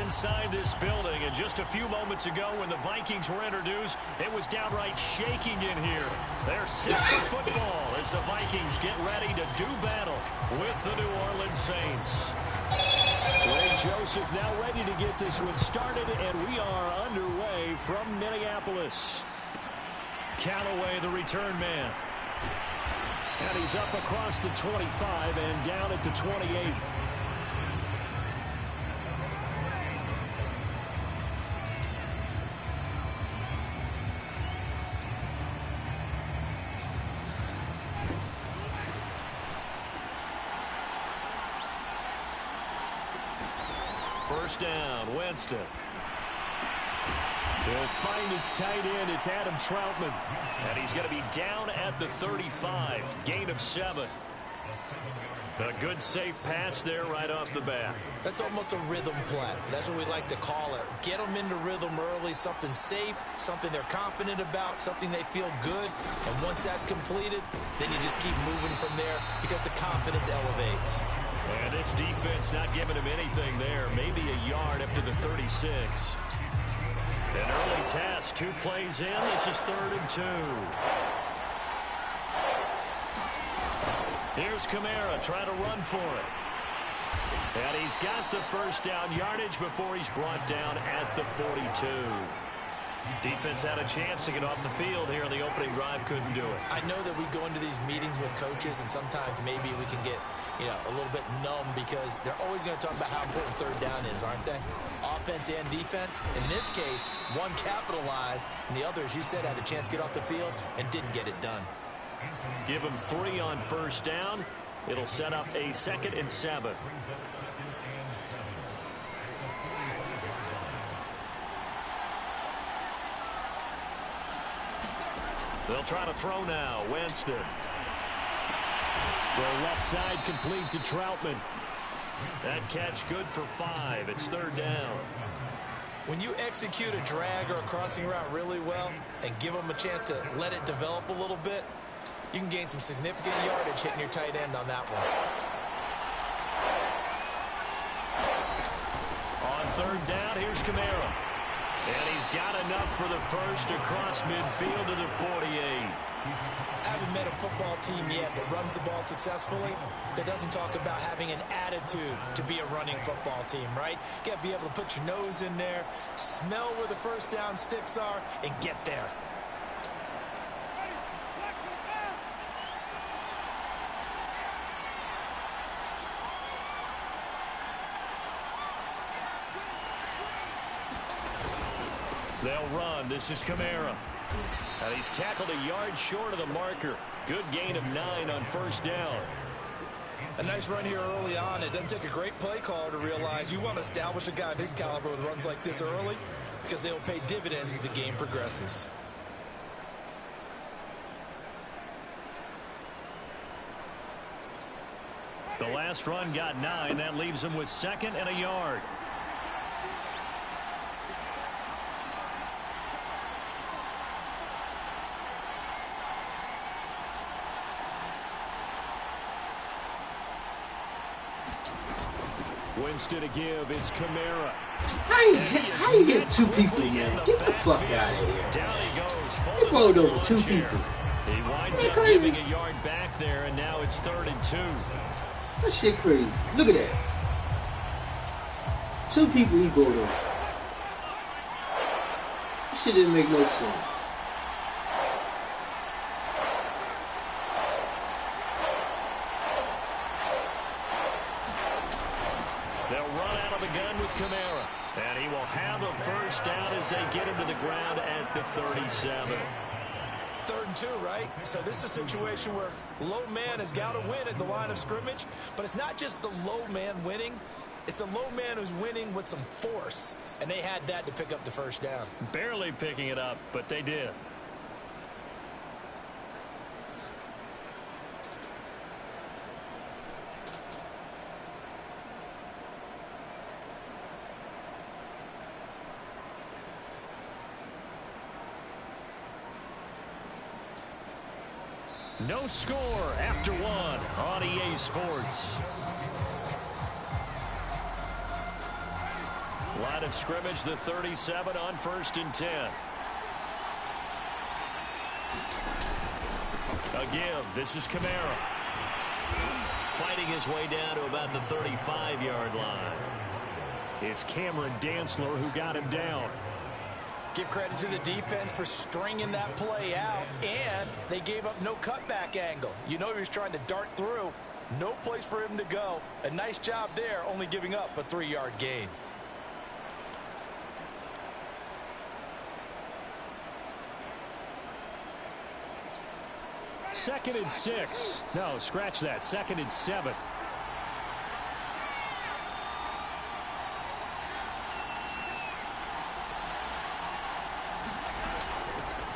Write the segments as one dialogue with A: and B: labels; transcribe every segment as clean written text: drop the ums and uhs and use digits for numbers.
A: inside this building, and just a few moments ago when the Vikings were introduced, it was downright shaking in here. They're set for football as the Vikings get ready to do battle with the New Orleans Saints. Ray Joseph now ready to get this one started, and we are underway from Minneapolis. Callaway, the return man. And he's up across the 25 and down at the 28. First down, Winston. He'll find his tight end. It's Adam Troutman. And he's going to be down at the 35. Gain of 7. A good safe pass there right off the bat.
B: That's almost a rhythm play. That's what we like to call it. Get them into rhythm early, something safe, something they're confident about, something they feel good. And once that's completed, then you just keep moving from there because the confidence elevates.
A: And this defense not giving him anything there. Maybe a yard up to the 36. An early test. 2 plays in. This is 3rd and 2. Here's Kamara trying to run for it. And he's got the first down yardage before he's brought down at the 42. Defense had a chance to get off the field here in the opening drive. Couldn't do it.
B: I know that we go into these meetings with coaches, and sometimes maybe we can get, a little bit numb because they're always going to talk about how important 3rd down is, aren't they? Offense and defense. In this case, one capitalized, and the other, as you said, had a chance to get off the field and didn't get it done.
A: Give him 3 on first down. It'll set up a 2nd and 7. They'll try to throw now. Winston. The left side complete to Troutman. That catch good for 5. It's 3rd down.
B: When you execute a drag or a crossing route really well and give them a chance to let it develop a little bit, you can gain some significant yardage hitting your tight end on that one.
A: On 3rd down, here's Kamara. And he's got enough for the first across midfield to the 48.
B: I haven't met a football team yet that runs the ball successfully that doesn't talk about having an attitude to be a running football team, right? You got to be able to put your nose in there, smell where the first down sticks are, and get there.
A: They'll run. This is Kamara. And he's tackled a yard short of the marker. Good gain of 9 on first down.
B: A nice run here early on. It doesn't take a great play caller to realize you want to establish a guy of his caliber with runs like this early because they will pay dividends as the game progresses.
A: The last run got 9. That leaves him with 2nd and a yard. Winston to give. It's Kamara.
C: How you get 2 people, man? Get the fuck out of here.
A: Down he goes.
C: They rolled over 2 people.
A: He winds up
C: crazy?
A: giving a yard back there, and now it's 3rd and 2.
C: That shit crazy. Look at that. 2 people he rolled over. That shit didn't make no sense.
A: They'll run out of the gun with Kamara. And he will have a first down as they get him to the ground at the 37.
B: 3rd and 2, right? So this is a situation where low man has got to win at the line of scrimmage. But it's not just the low man winning. It's the low man who's winning with some force. And they had that to pick up the first down.
A: Barely picking it up, but they did. No score after 1 on EA Sports. Line of scrimmage, the 37 on 1st and 10. A give. This is Kamara. Fighting his way down to about the 35-yard line. It's Cameron Dantzler who got him down.
B: Give credit to the defense for stringing that play out, and they gave up no cutback angle. You know he was trying to dart through. No place for him to go. A nice job there, only giving up a 3-yard gain.
A: Second and 6. No, scratch that. 2nd and 7.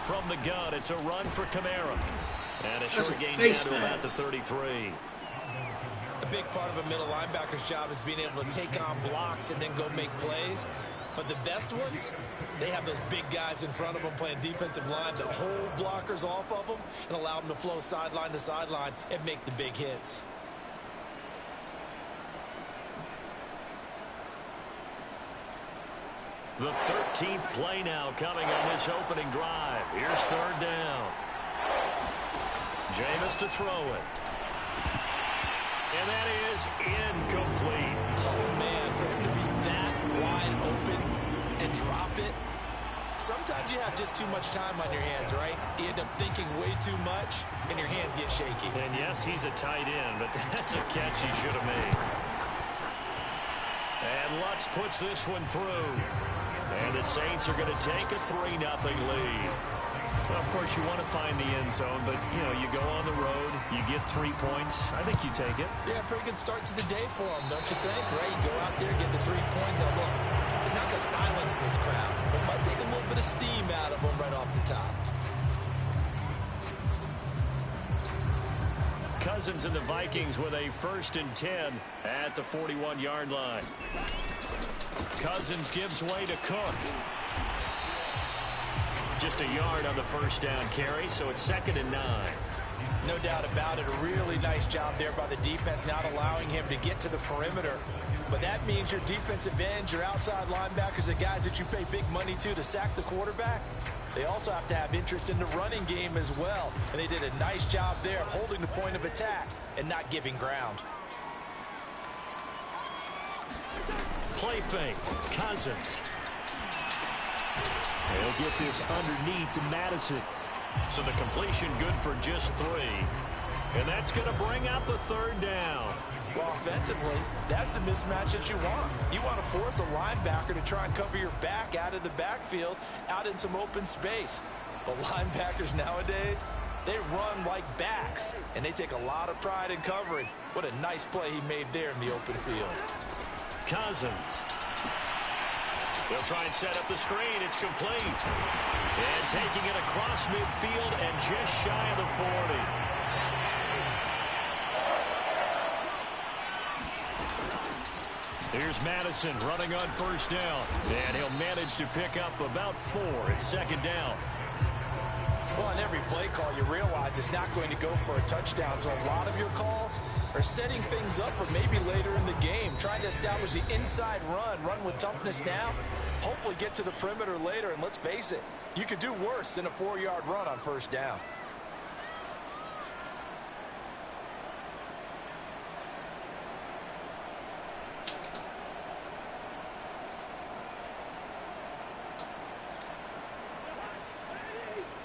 A: From the gun, it's a run for Kamara. And a short gain down to about the 33.
B: A big part of a middle linebacker's job is being able to take on blocks and then go make plays. But the best ones, they have those big guys in front of them playing defensive line that hold blockers off of them and allow them to flow sideline to sideline and make the big hits.
A: The 13th play now coming on this opening drive. Here's 3rd down. Jameis to throw it. And that is incomplete.
B: Oh, man, for him to be that wide open and drop it. Sometimes you have just too much time on your hands, right? You end up thinking way too much, and your hands get shaky.
A: And yes, he's a tight end, but that's a catch he should have made. And Lutz puts this one through. And the Saints are going to take a 3-0 lead. Well, of course, you want to find the end zone, but, you know, you go on the road, you get 3 points. I think you take it.
B: Yeah, pretty good start to the day for them, don't you think? Right? You go out there, get the 3-point. Now, look, it's not going to silence this crowd, but it might take a little bit of steam out of them right off the top.
A: Cousins and the Vikings with a 1st and 10 at the 41-yard line. Cousins gives way to Cook. Just a yard on the 1st down carry, so it's 2nd and 9.
B: No doubt about it. A really nice job there by the defense, not allowing him to get to the perimeter. But that means your defensive ends, your outside linebackers, the guys that you pay big money to sack the quarterback, they also have to have interest in the running game as well. And they did a nice job there of holding the point of attack and not giving ground.
A: Play fake. Cousins. They'll get this underneath to Madison. So the completion good for just 3. And that's going to bring out the 3rd down.
B: Well, offensively, that's the mismatch that you want. You want to force a linebacker to try and cover your back out of the backfield, out in some open space. But linebackers nowadays, they run like backs, and they take a lot of pride in covering. What a nice play he made there in the open field.
A: Cousins. They'll try and set up the screen. It's complete. And taking it across midfield and just shy of the 40. Here's Madison running on 1st down. And he'll manage to pick up about 4 at 2nd down.
B: Well, on every play call, you realize it's not going to go for a touchdown. So a lot of your calls are setting things up for maybe later in the game, trying to establish the inside run with toughness now, hopefully get to the perimeter later. And let's face it, you could do worse than a 4-yard run on 1st down.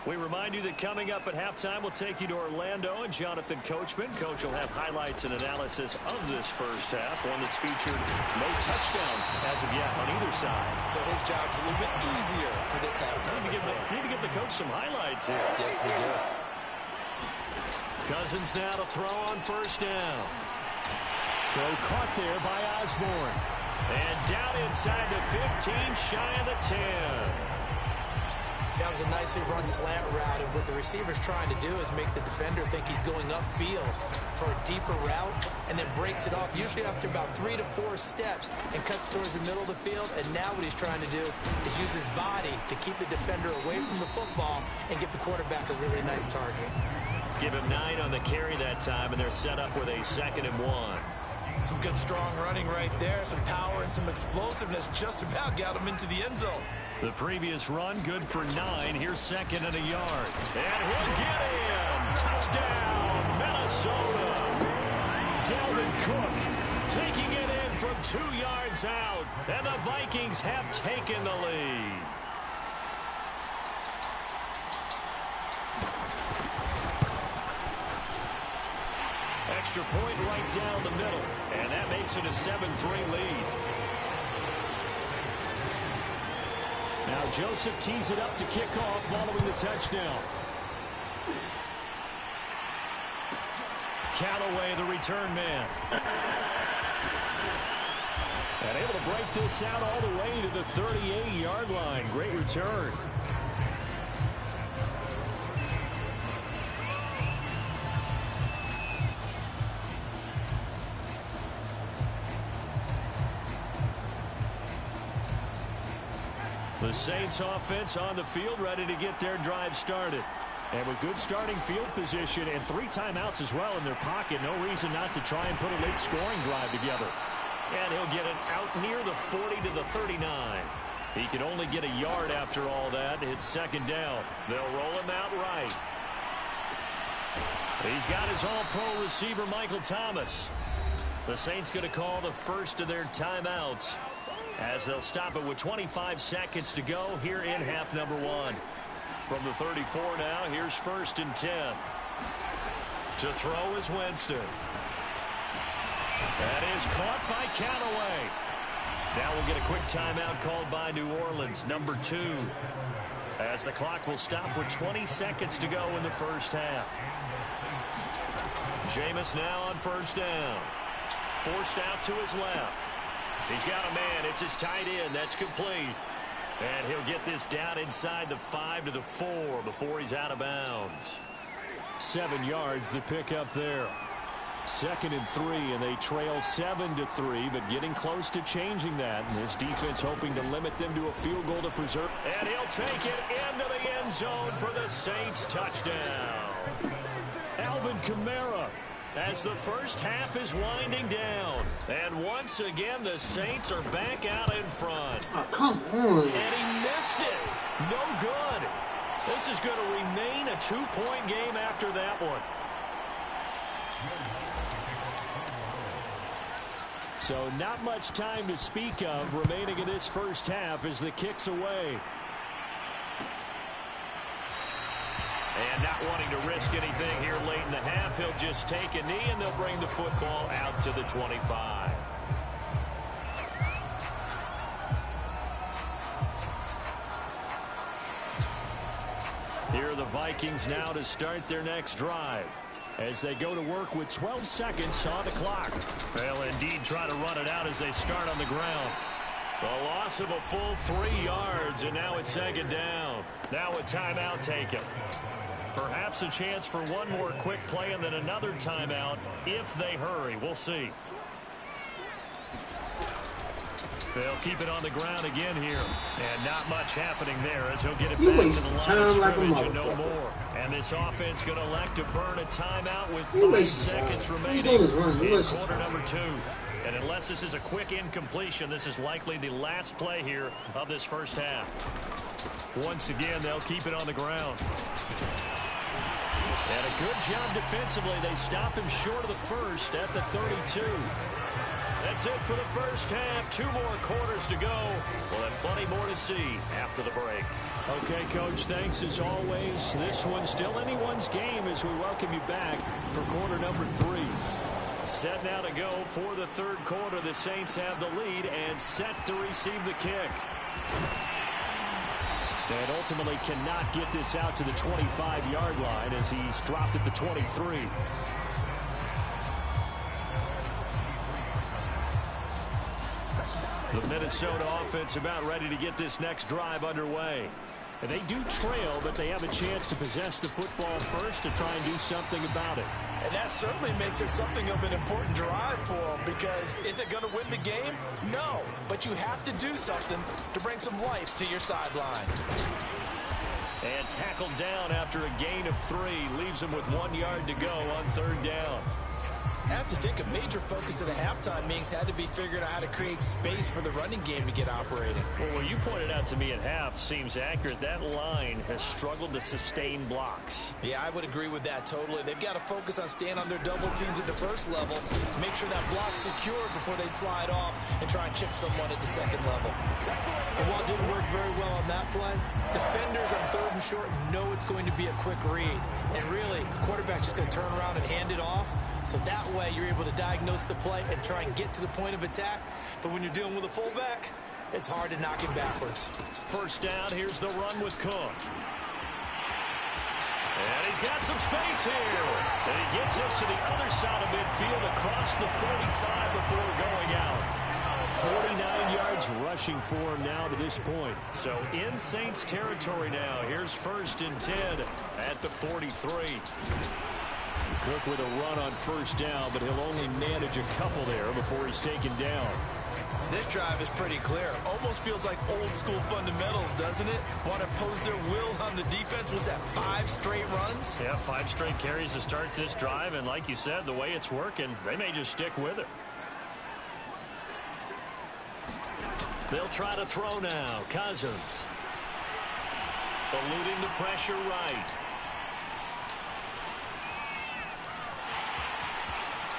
A: We remind you that coming up at halftime, we'll take you to Orlando and Jonathan Coachman. Coach will have highlights and analysis of this 1st half, one that's featured no touchdowns as of yet on either side.
B: So his job's a little bit easier for this halftime.
A: Need to give the coach some highlights here.
B: Yes, we do.
A: Cousins now to throw on 1st down. Throw caught there by Osborne. And down inside the 15, shy of the 10.
B: That was a nicely run slant route, and what the receiver's trying to do is make the defender think he's going upfield for a deeper route, and then breaks it off, usually after about 3 to 4 steps, and cuts towards the middle of the field. And now what he's trying to do is use his body to keep the defender away from the football and give the quarterback a really nice target.
A: Give him 9 on the carry that time, and they're set up with a 2nd and 1.
B: Some good strong running right there. Some power and some explosiveness just about got him into the end zone.
A: The previous run good for 9. Here's second and a yard. And he'll get in. Touchdown, Minnesota. Dalvin Cook taking it in from 2 yards out. And the Vikings have taken the lead. Extra point right down the middle. And that makes it a 7-3 lead. Now Joseph tees it up to kick off following the touchdown. Callaway, the return man. And able to break this out all the way to the 38-yard line. Great return. The Saints offense on the field, ready to get their drive started. And with good starting field position and 3 timeouts as well in their pocket, no reason not to try and put a late scoring drive together. And he'll get it out near the 40 to the 39. He could only get a yard after all that. It's second down. They'll roll him out right. He's got his all-pro receiver, Michael Thomas. The Saints going to call the first of their timeouts, as they'll stop it with 25 seconds to go here in half number 1. From the 34 now, here's 1st and 10. To throw is Winston. That is caught by Callaway. Now we'll get a quick timeout called by New Orleans, number 2. As the clock will stop with 20 seconds to go in the first half. Jameis now on 1st down. Forced out to his left. He's got a man. It's his tight end. That's complete. And he'll get this down inside the 5 to the 4 before he's out of bounds. 7 yards the pick up there. 2nd and 3, and they trail 7-3, but getting close to changing that. And this defense hoping to limit them to a field goal to preserve. And he'll take it into the end zone for the Saints touchdown. Alvin Kamara, as the first half is winding down. And once again, the Saints are back out in front.
C: Oh, come on.
A: And he missed it. No good. This is going to remain a 2-point game after that one. So not much time to speak of remaining in this first half as the kick's away. And not wanting to risk anything here late in the half, he'll just take a knee and they'll bring the football out to the 25. Here are the Vikings now to start their next drive, as they go to work with 12 seconds on the clock. They'll indeed try to run it out as they start on the ground. The loss of a full 3 yards, and now it's 2nd down. Now a timeout taken. Perhaps a chance for one more quick play and then another timeout if they hurry. We'll see. They'll keep it on the ground again here. And not much happening there as he'll get it back to the line of scrimmage and no more. And this offense going to elect to burn a timeout with 5 seconds remaining in quarter number 2. And unless this is a quick incompletion, this is likely the last play here of this first half. Once again, they'll keep it on the ground. And a good job defensively. They stop him short of the first at the 32. That's it for the first half. 2 more quarters to go. We'll have plenty more to see after the break. Okay, Coach, thanks as always. This one's still anyone's game as we welcome you back for quarter number 3. Set now to go for the 3rd quarter. The Saints have the lead and set to receive the kick. And ultimately cannot get this out to the 25-yard line as he's dropped at the 23. The Minnesota offense about ready to get this next drive underway. And they do trail, but they have a chance to possess the football first to try and do something about it.
B: And that certainly makes it something of an important drive for them, because is it going to win the game? No, but you have to do something to bring some life to your sideline.
A: And tackled down after a gain of 3. Leaves him with 1 yard to go on 3rd down.
B: I have to think a major focus of the halftime meetings had to be figuring out how to create space for the running game to get operating.
A: Well, what you pointed out to me at half seems accurate. That line has struggled to sustain blocks.
B: Yeah, I would agree with that totally. They've got to focus on staying on their double teams at the first level, make sure that block's secured before they slide off and try and chip someone at the second level. And while it didn't work very well on that play, defenders on 3rd and short know it's going to be a quick read. And really, the quarterback's just going to turn around and hand it off. So that way, you're able to diagnose the play and try and get to the point of attack. But when you're dealing with a fullback, it's hard to knock him backwards.
A: First down, here's the run with Cook. And he's got some space here. And he gets us to the other side of midfield across the 45 before going out. 49 yards rushing for him now to this point. So in Saints territory now. Here's 1st and 10 at the 43. Cook with a run on first down, but he'll only manage a couple there before he's taken down.
B: This drive is pretty clear. Almost feels like old school fundamentals, doesn't it? Want to impose their will on the defense. Was that 5 straight runs?
A: Yeah, 5 straight carries to start this drive. And like you said, the way it's working, they may just stick with it. They'll try to throw now. Cousins. Eluding the pressure right.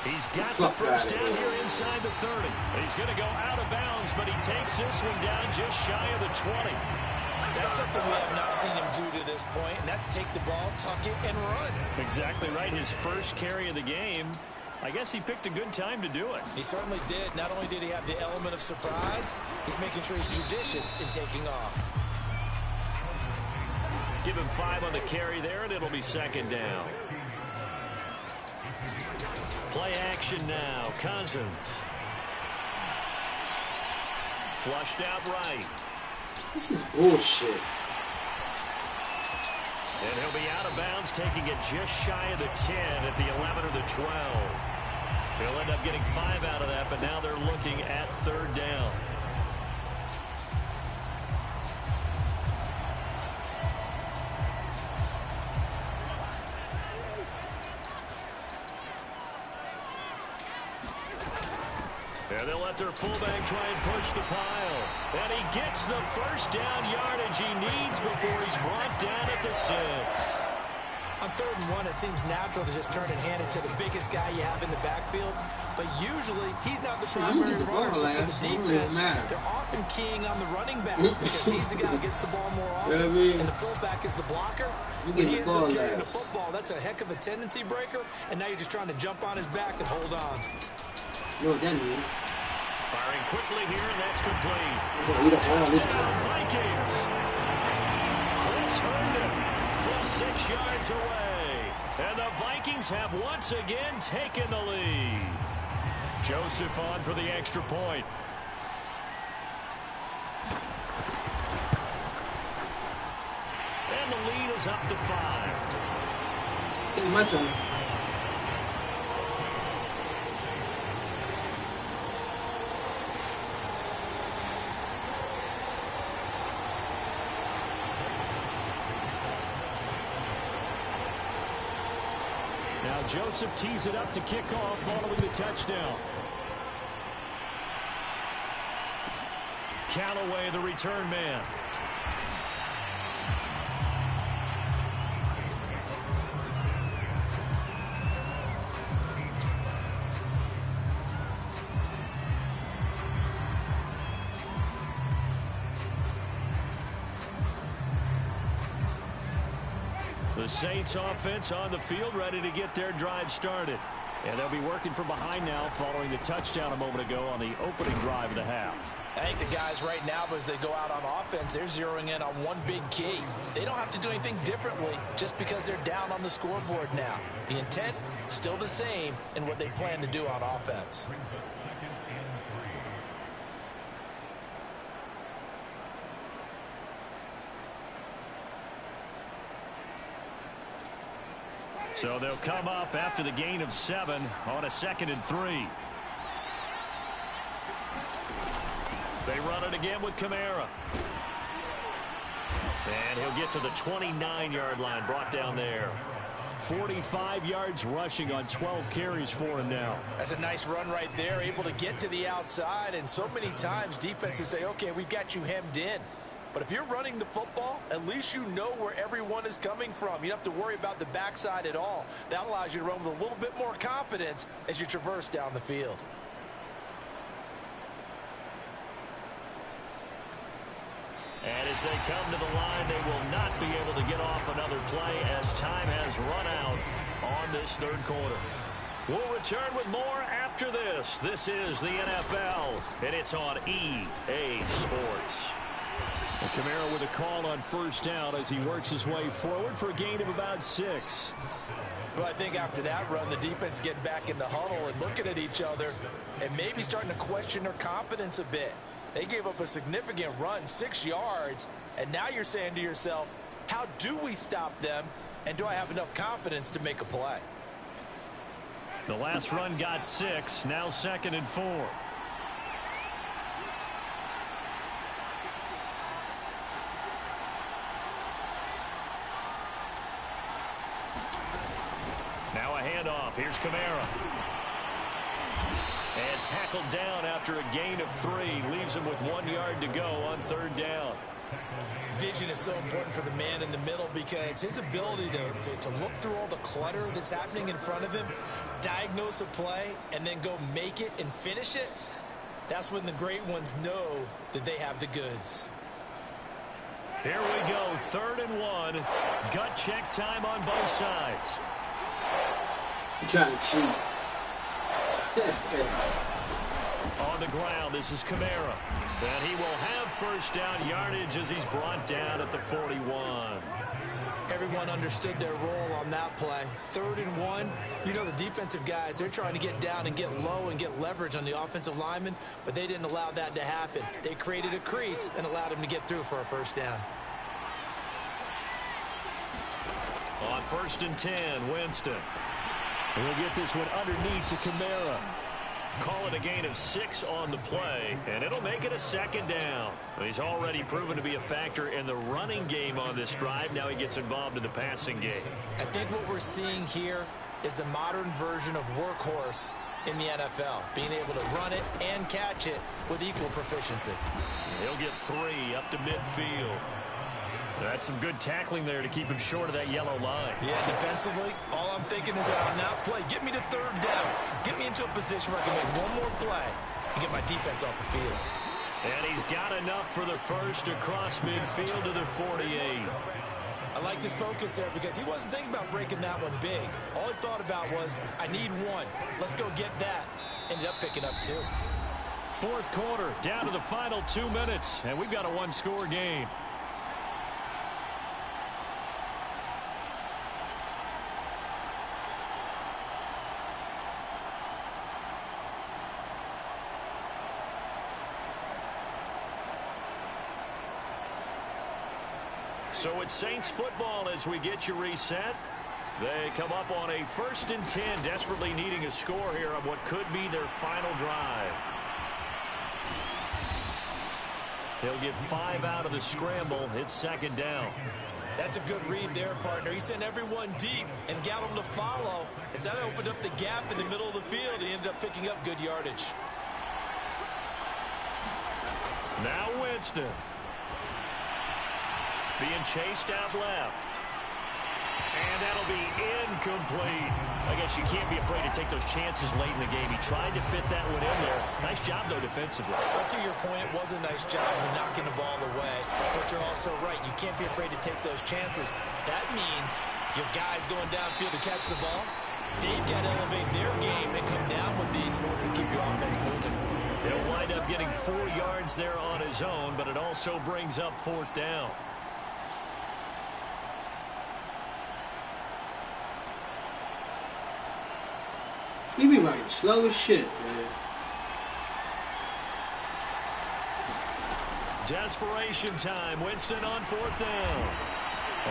A: He's got the first down here inside the 30. He's going to go out of bounds, but he takes this one down just shy of the 20.
B: That's something we have not seen him do to this point, and that's take the ball, tuck it, and run.
A: Exactly right. His first carry of the game. I guess he picked a good time to do it.
B: He certainly did. Not only did he have the element of surprise, he's making sure he's judicious in taking off.
A: Give him 5 on the carry there, and it'll be 2nd down. Play action now. Cousins. Flushed out right.
C: This is bullshit.
A: And he'll be out of bounds, taking it just shy of the 10 at the 11 or the 12. He'll end up getting 5 out of that, but now they're looking at 3rd down. And they'll let their fullback try and push the pile. And he gets the first down yardage he needs before he's brought down at the 6.
B: On 3rd and 1, it seems natural to just turn and hand it to the biggest guy you have in the backfield. But usually, he's not the primary runner, so for the defense, they're often keying on the running back because he's the guy who gets the ball more often, and the fullback is the blocker. When he ends up carrying the football, that's a heck of a tendency breaker, and now you're just trying to jump on his back and hold on.
C: You know what that means?
A: Firing quickly here, and that's complete.
C: Touchdown,
A: Vikings. Chris Herndon from 6 yards away. And the Vikings have once again taken the lead. Joseph on for the extra point. And the lead is up to 5.
C: Take my turn.
A: Now Joseph tees it up to kick off following the touchdown. Callaway, the return man. The Saints offense on the field ready to get their drive started. And they'll be working from behind now following the touchdown a moment ago on the opening drive of the half.
B: I think the guys right now, as they go out on offense, they're zeroing in on one big key. They don't have to do anything differently just because they're down on the scoreboard now. The intent, still the same in what they plan to do on offense.
A: So they'll come up after the gain of 7 on a 2nd and 3. They run it again with Kamara. And he'll get to the 29-yard line, brought down there. 45 yards rushing on 12 carries for him now.
B: That's a nice run right there, able to get to the outside. And so many times defenses say, okay, we've got you hemmed in. But if you're running the football, at least you know where everyone is coming from. You don't have to worry about the backside at all. That allows you to run with a little bit more confidence as you traverse down the field.
A: And as they come to the line, they will not be able to get off another play as time has run out on this third quarter. We'll return with more after this. This is the NFL, and it's on EA Sports. And Kamara with a call on first down as he works his way forward for a gain of about 6.
B: Well, I think after that run, the defense getting back in the huddle and looking at each other and maybe starting to question their confidence a bit. They gave up a significant run, 6 yards, and now you're saying to yourself, how do we stop them, and do I have enough confidence to make a play?
A: The last run got 6, now 2nd and 4. Now a handoff. Here's Kamara. And tackled down after a gain of 3. Leaves him with 1 yard to go on third down.
B: Vision is so important for the man in the middle because his ability to look through all the clutter that's happening in front of him, diagnose a play, and then go make it and finish it, that's when the great ones know that they have the goods.
A: Here we go, 3rd and 1. Gut check time on both sides.
C: You're trying to cheat.
A: On the ground, this is Kamara. And he will have first down yardage as he's brought down at the 41.
B: Everyone understood their role on that play. 3rd and 1. You know the defensive guys, they're trying to get down and get low and get leverage on the offensive lineman, but they didn't allow that to happen. They created a crease and allowed him to get through for a first down.
A: On 1st and 10, Winston. We'll get this one underneath to Kamara. Call it a gain of 6 on the play, and it'll make it a 2nd down. He's already proven to be a factor in the running game on this drive. Now he gets involved in the passing game.
B: I think what we're seeing here is the modern version of workhorse in the NFL, being able to run it and catch it with equal proficiency.
A: He'll get 3 up to midfield. That's some good tackling there to keep him short of that yellow line.
B: Yeah, defensively, all I'm thinking is that on that play, get me to 3rd down. Get me into a position where I can make one more play and get my defense off the field.
A: And he's got enough for the first across midfield to the 48.
B: I like his focus there because he wasn't thinking about breaking that one big. All he thought about was, I need 1. Let's go get that. Ended up picking up 2.
A: 4th quarter, down to the final 2 minutes, and we've got a 1-score game. So it's Saints football as we get you reset. They come up on a 1st and 10, desperately needing a score here on what could be their final drive. They'll get 5 out of the scramble. It's 2nd down.
B: That's a good read there, partner. He sent everyone deep and got them to follow. And that opened up the gap in the middle of the field. He ended up picking up good yardage.
A: Now Winston. Being chased out left. And that'll be incomplete. I guess you can't be afraid to take those chances late in the game. He tried to fit that one in there. Nice job, though, defensively.
B: Well, to your point, it was a nice job of knocking the ball away. But you're also right. You can't be afraid to take those chances. That means your guys going downfield to catch the ball, they've got to elevate their game and come down with these in order to keep your offense moving.
A: He'll wind up getting 4 yards there on his own, but it also brings up 4th down.
C: You be running slow as shit, man.
A: Desperation time. Winston on 4th down.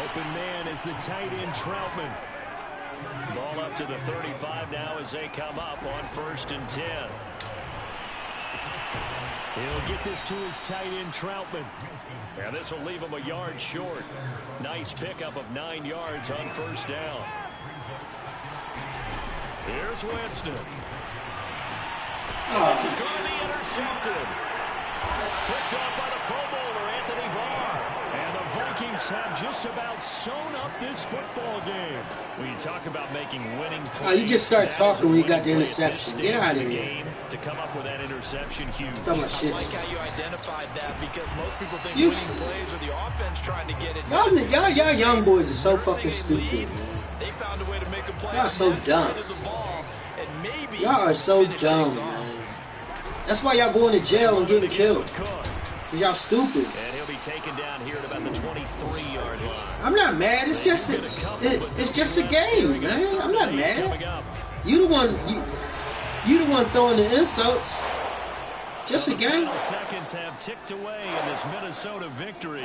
A: Open man is the tight end Troutman. Ball up to the 35 now as they come up on 1st and 10. He'll get this to his tight end Troutman. And this will leave him a yard short. Nice pickup of 9 yards on 1st down. Here's Winston.
C: Oh.
A: This is going to be intercepted. Picked off by the Pro Bowler, Anthony Barr. And the Vikings have just about sewn up this football game. When you talk about making winning plays,
C: Oh, you just start talking when you got the interception. Get out of here.
A: To come up with that interception, huge.
C: I
B: like how you identified that because most people think
C: You,
B: winning plays are the offense trying to get it
C: y'all,
B: done.
C: y'all young boys are so fucking stupid, man.
B: They found a way to make a play.
C: Y'all so dumb. Y'all are so dumb, man. That's why y'all going to jail and getting killed. Cause y'all stupid.
A: And he'll be taken down here at about the 23-yard line.
C: I'm not mad. It's just a game, man. I'm not mad. You the one. You the one throwing the insults. Just a game.
A: Seconds have ticked away in this Minnesota victory.